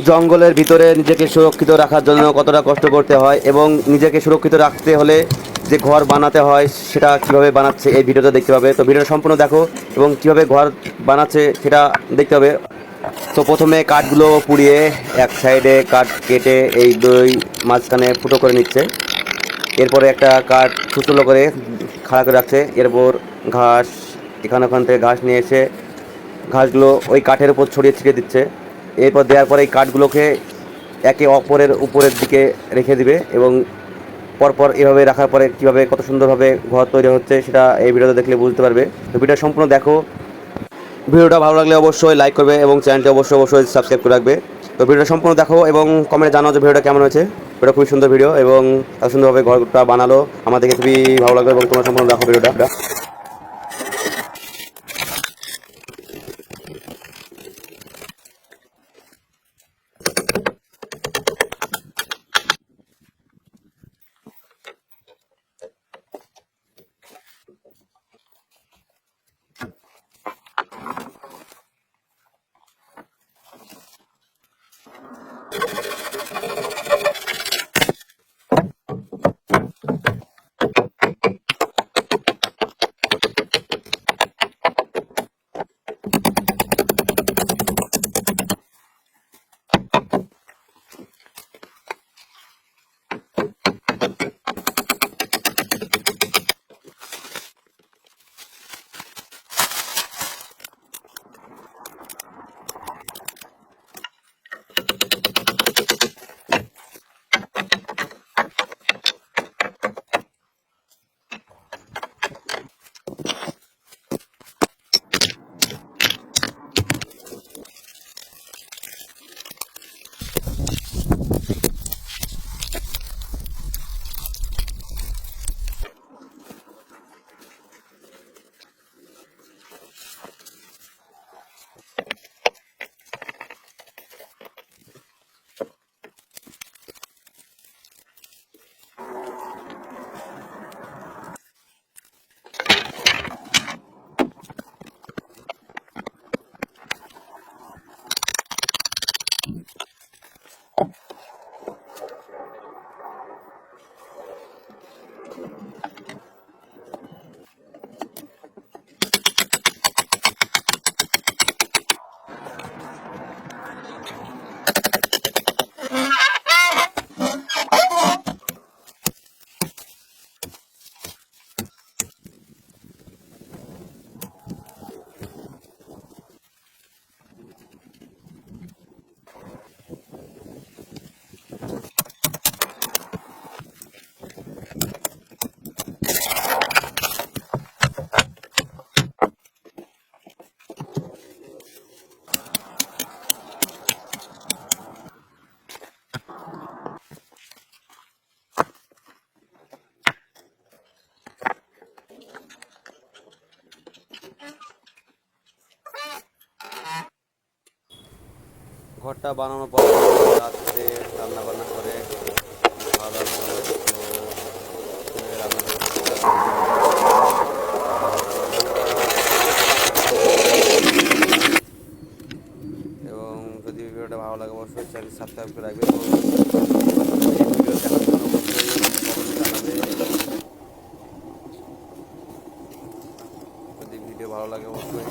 জঙ্গলের ভিতরে নিজেকে সুরক্ষিত রাখার জন্য কতটা কষ্ট করতে হয় এবং নিজেকে সুরক্ষিত রাখতে হলে যে ঘর বানাতে হয় সেটা কীভাবে বানাচ্ছে এই ভিডিওটা দেখতে পাবে। তো ভিডিওটা সম্পূর্ণ দেখো এবং কীভাবে ঘর বানাচ্ছে সেটা দেখতে হবে। তো প্রথমে কাঠগুলো পুড়িয়ে এক সাইডে কাঠ কেটে এই দুই মাঝখানে ফুটো করে নিচ্ছে। এরপরে একটা কাঠ সুতলো করে খাড়া করে রাখছে। এরপর ঘাস ওখান থেকে ঘাস নিয়ে এসে ঘাসগুলো ওই কাঠের উপর ছড়িয়ে ছিটিয়ে দিচ্ছে। এরপর দেওয়ার পরে এই কাঠগুলোকে একে অপরের উপরের দিকে রেখে দিবে এবং পরপর এভাবে রাখার পরে কীভাবে কত সুন্দরভাবে ঘর তৈরি হচ্ছে সেটা এই ভিডিওতে দেখলে বুঝতে পারবে। তো ভিডিওটা সম্পূর্ণ দেখো। ভিডিওটা ভালো লাগলে অবশ্যই লাইক করবে এবং চ্যানেলটি অবশ্যই সাবস্ক্রাইব করে রাখবে। তো ভিডিওটা সম্পূর্ণ দেখো এবং কমেন্টে জানাও যে ভিডিওটা কেমন হয়েছে। ভিডিওটা খুবই সুন্দর ভিডিও এবং এত সুন্দরভাবে ঘরটা বানালো আমার দেখে খুবই ভালো লাগবে এবং তোমরা সম্পূর্ণ দেখো ভিডিওটা। ঘরটা বানানোর পর রাত্রে রান্না বান্না করে খাওয়া দাওয়া করে তো রান্না এবং যদি ভিডিওটা ভালো লাগে অবশ্যই চ্যানেল সাবস্ক্রাইব করে রাখবে। তো এই ভিডিও দেখার জন্য অবশ্যই কমেন্ট জানাবে এবং যদি ভিডিও ভালো লাগে অবশ্যই